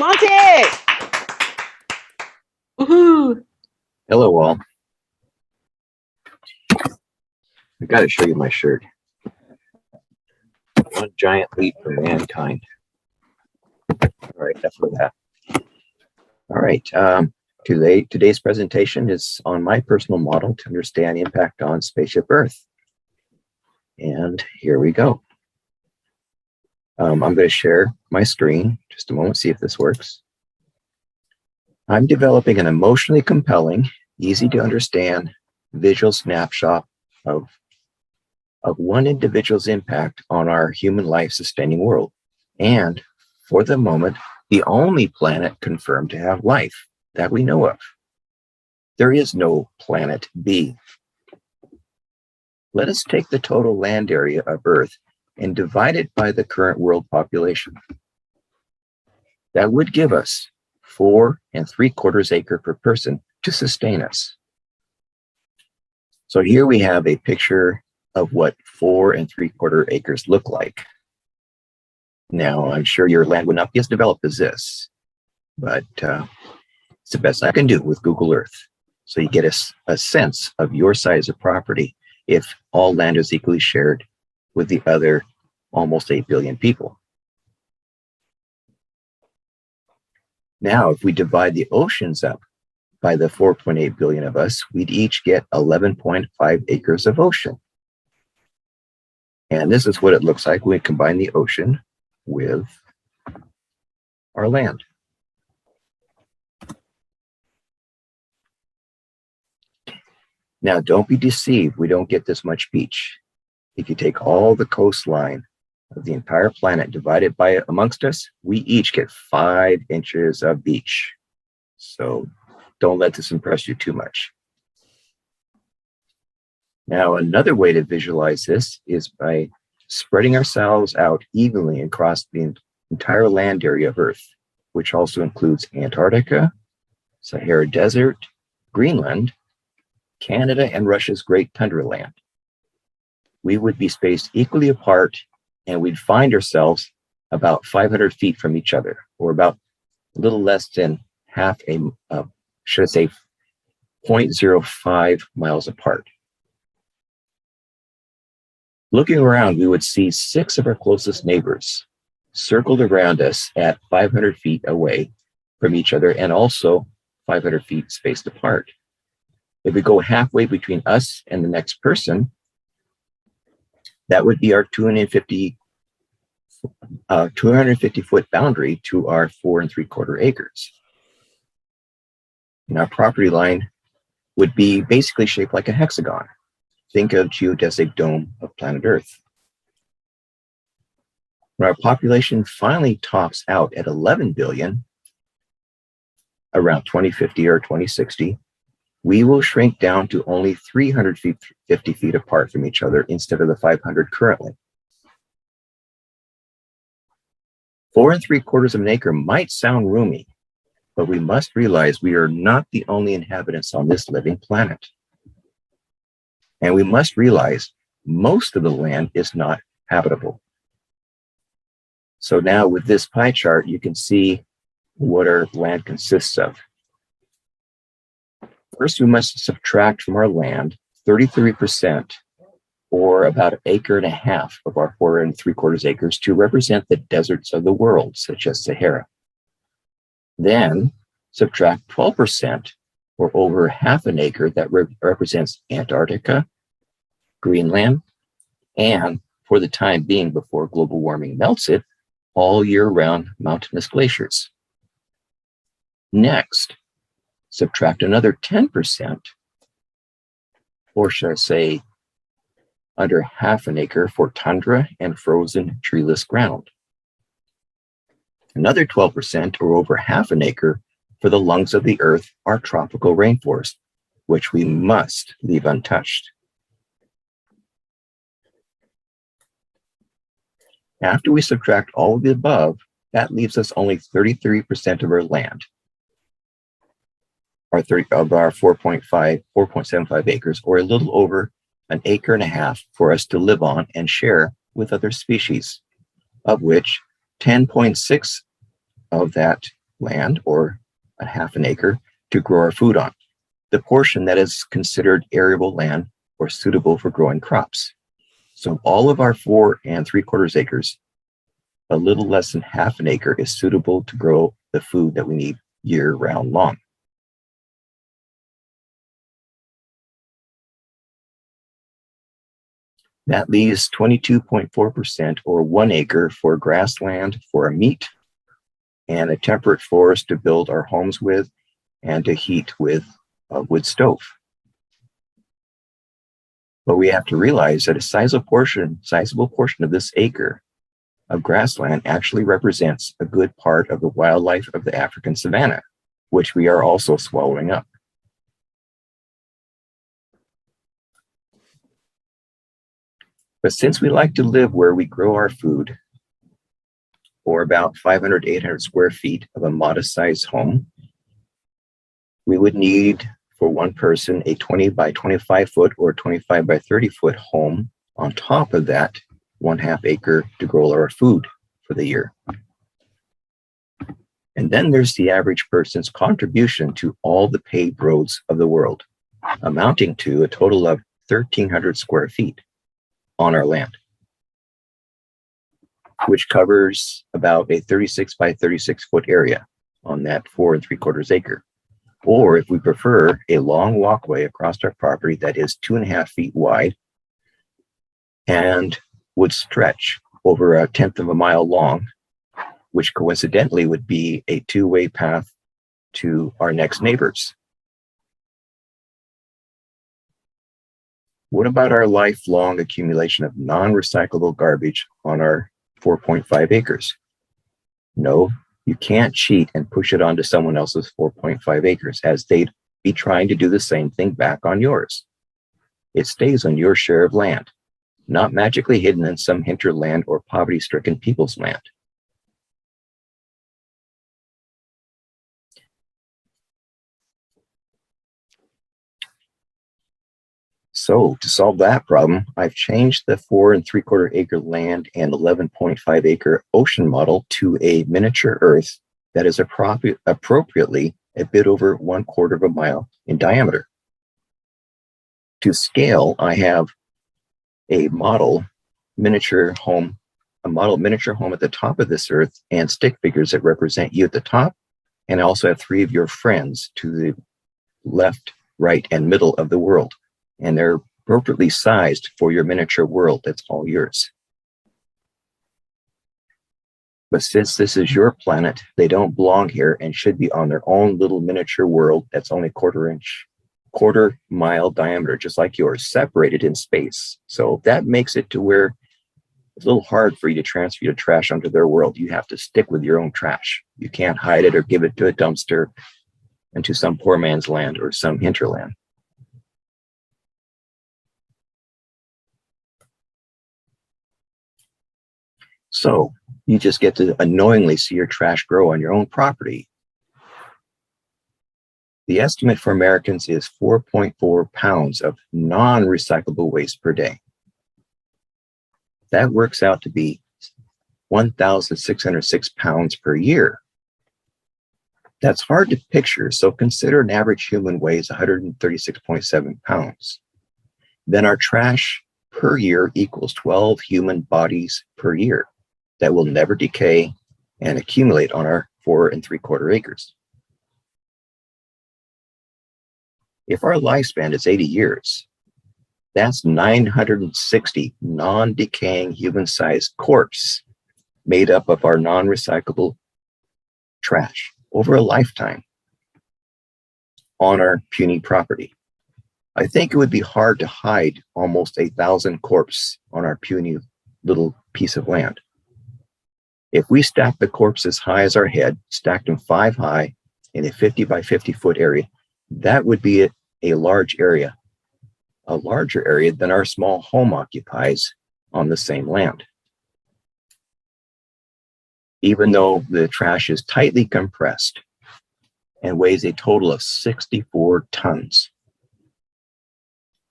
Monty! Woohoo! Hello, all. I got to show you my shirt. One giant leap for mankind. All right, enough of that. All right, today's presentation is on my personal model to understand the impact on Spaceship Earth. And here we go. I'm going to share my screen. Just a moment, see if this works. I'm developing an emotionally compelling, easy to understand visual snapshot of one individual's impact on our human life sustaining world. And for the moment, the only planet confirmed to have life that we know of. There is no planet B. Let us take the total land area of Earth and divide it by the current world population. That would give us 4 3/4 acres per person to sustain us. So here we have a picture of what 4 3/4 acres look like. Now, I'm sure your land would not be as developed as this, but it's the best I can do with Google Earth. So you get a sense of your size of property if all land is equally shared with the other almost 8 billion people. Now, if we divide the oceans up by the 4.8 billion of us, we'd each get 11.5 acres of ocean. And this is what it looks like when we combine the ocean with our land. Now, don't be deceived. We don't get this much beach. If you take all the coastline of the entire planet divided by amongst us, we each get 5 inches of beach. So don't let this impress you too much. Now, another way to visualize this is by spreading ourselves out evenly across the entire land area of Earth, which also includes Antarctica, Sahara Desert, Greenland, Canada, and Russia's Great Tundra Land. We would be spaced equally apart, and we'd find ourselves about 500 feet from each other, or about a little less than half should I say 0.05 miles apart. Looking around, we would see 6 of our closest neighbors circled around us at 500 feet away from each other, and also 500 feet spaced apart. If we go halfway between us and the next person, that would be our 250 foot boundary to our 4 3/4 acres. And our property line would be basically shaped like a hexagon. Think of geodesic dome of planet Earth. When our population finally tops out at 11 billion, around 2050 or 2060, we will shrink down to only 350 feet apart from each other instead of the 500 currently. 4 3/4 of an acre might sound roomy, but we must realize we are not the only inhabitants on this living planet. And we must realize most of the land is not habitable. So now with this pie chart, you can see what our land consists of. First, we must subtract from our land 33%, or about 1.5 acres of our 4 3/4 acres to represent the deserts of the world, such as Sahara. Then subtract 12%, or over 0.5 acre that represents Antarctica, Greenland, and for the time being before global warming melts it, all year-round mountainous glaciers. Next, subtract another 10%, or should I say under 0.5 acre for tundra and frozen treeless ground. Another 12%, or over 0.5 acre, for the lungs of the earth, our tropical rainforest, which we must leave untouched. After we subtract all of the above, that leaves us only 33% of our land, our 4.75 acres, or a little over 1.5 acres for us to live on and share with other species, of which 10.6 of that land, or a half an acre, to grow our food on. The portion that is considered arable land or suitable for growing crops. So all of our 4 3/4 acres, a little less than half an acre, is suitable to grow the food that we need year round long. That leaves 22.4%, or 1 acre, for grassland for a meat, and a temperate forest to build our homes with and to heat with a wood stove. But we have to realize that a sizable portion of this acre of grassland actually represents a good part of the wildlife of the African savanna, which we are also swallowing up. But since we like to live where we grow our food, or about 500 to 800 square feet of a modest sized home, we would need, for one person, a 20 by 25 foot or 25 by 30 foot home on top of that 1/2 acre to grow our food for the year. And then there's the average person's contribution to all the paved roads of the world, amounting to a total of 1,300 square feet on our land, which covers about a 36 by 36 foot area on that 4 3/4 acre. Or if we prefer, a long walkway across our property that is 2.5 feet wide and would stretch over 1/10 of a mile long, which coincidentally would be a 2-way path to our next neighbors. What about our lifelong accumulation of non-recyclable garbage on our 4.5 acres? No, you can't cheat and push it onto someone else's 4.5 acres, as they'd be trying to do the same thing back on yours. It stays on your share of land, not magically hidden in some hinterland or poverty-stricken people's land. So to solve that problem, I've changed the 4 3/4 acre land and 11.5 acre ocean model to a miniature Earth that is appropriately a bit over 1/4 of a mile in diameter. To scale, I have a model miniature home at the top of this Earth, and stick figures that represent you at the top, and I also have 3 of your friends to the left, right, and middle of the world. And they're appropriately sized for your miniature world that's all yours. But since this is your planet, they don't belong here and should be on their own little miniature world that's only quarter mile diameter, just like yours, separated in space. So that makes it to where it's a little hard for you to transfer your trash onto their world. You have to stick with your own trash. You can't hide it or give it to a dumpster into some poor man's land or some hinterland. So you just get to unknowingly see your trash grow on your own property. The estimate for Americans is 4.4 pounds of non-recyclable waste per day. That works out to be 1,606 pounds per year. That's hard to picture, so consider an average human weighs 136.7 pounds. Then our trash per year equals 12 human bodies per year that will never decay and accumulate on our 4 3/4 acres. If our lifespan is 80 years, that's 960 non-decaying human-sized corpses made up of our non-recyclable trash over a lifetime on our puny property. I think it would be hard to hide almost 1,000 corpses on our puny little piece of land. If we stack the corpses high as our head, stacked them 5 high in a 50 by 50 foot area, that would be a larger area than our small home occupies on the same land. Even though the trash is tightly compressed and weighs a total of 64 tons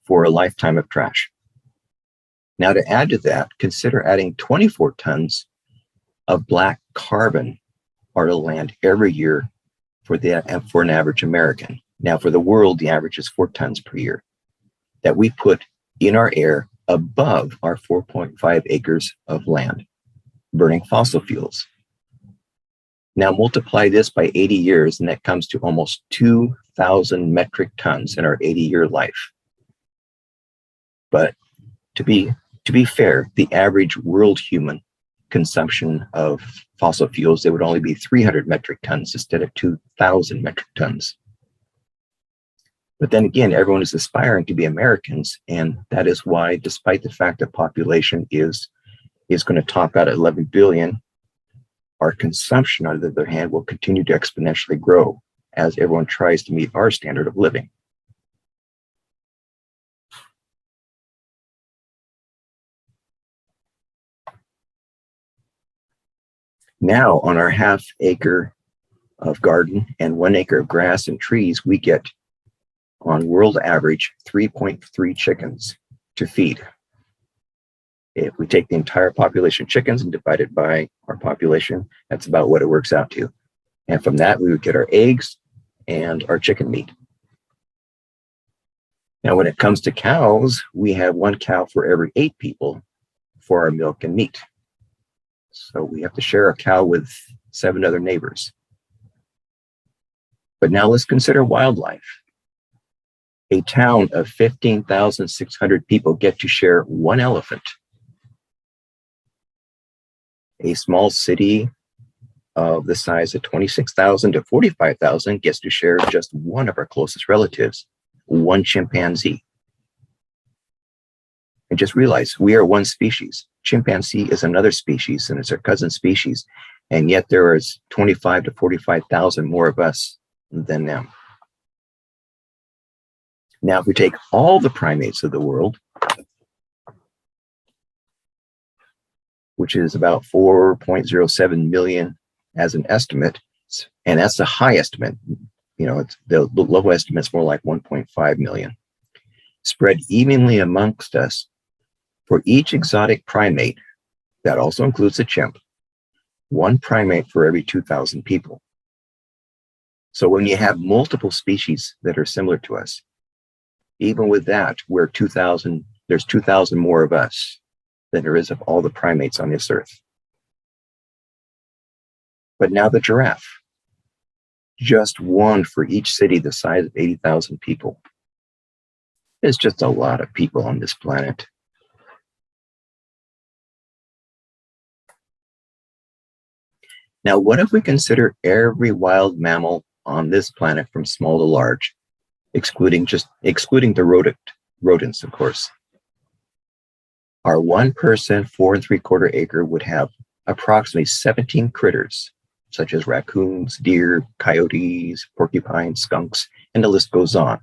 for a lifetime of trash. Now, to add to that, consider adding 24 tons of black carbon of land every year for an average American. Now, for the world, the average is 4 tons per year that we put in our air above our 4.5 acres of land, burning fossil fuels. Now multiply this by 80 years, and that comes to almost 2,000 metric tons in our 80-year life. But to be fair, the average world human consumption of fossil fuels, they would only be 300 metric tons instead of 2,000 metric tons. But then again, everyone is aspiring to be Americans, and that is why, despite the fact that population is going to top out at 11 billion, our consumption, on the other hand, will continue to exponentially grow as everyone tries to meet our standard of living. Now, on our half acre of garden and 1 acre of grass and trees, we get, on world average, 3.3 chickens to feed. If we take the entire population of chickens and divide it by our population, that's about what it works out to. And from that, we would get our eggs and our chicken meat. Now, when it comes to cows, we have 1 cow for every 8 people for our milk and meat. So we have to share a cow with 7 other neighbors. But now let's consider wildlife. A town of 15,600 people get to share 1 elephant. A small city of the size of 26,000 to 45,000 gets to share just 1 of our closest relatives, 1 chimpanzee. And just realize we are 1 species. Chimpanzee is another species, and it's our cousin species. And yet there is 25 to 45,000 more of us than them. Now, if we take all the primates of the world, which is about 4.07 million as an estimate, and that's the high estimate. You know, it's the low estimate's more like 1.5 million. Spread evenly amongst us, for each exotic primate, that also includes a chimp, 1 primate for every 2,000 people. So when you have multiple species that are similar to us, even with that, there's 2,000 more of us than there is of all the primates on this earth. But now the giraffe, just 1 for each city the size of 80,000 people. There's just a lot of people on this planet. Now, what if we consider every wild mammal on this planet from small to large, excluding the rodents, of course? Our 1-person, 4 3/4 acre would have approximately 17 critters, such as raccoons, deer, coyotes, porcupines, skunks, and the list goes on.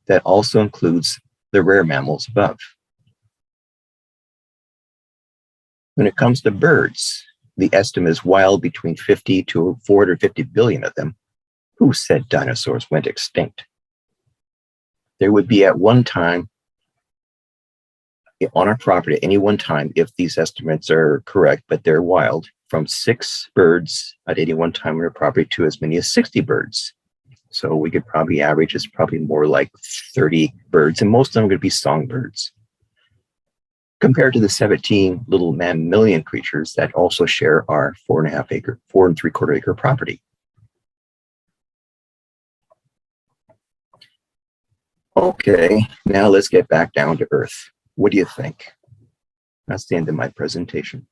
That also includes the rare mammals above. When it comes to birds, the estimate is wild between 50 to 450 billion of them. Who said dinosaurs went extinct? There would be at one time on our property at any one time, if these estimates are correct, but they're wild, from 6 birds at any one time on our property to as many as 60 birds. So we could probably average, it's probably more like 30 birds, and most of them are going to be songbirds, compared to the 17 little mammalian creatures that also share our 4 3/4 acre property. Okay, now let's get back down to earth. What do you think? That's the end of my presentation.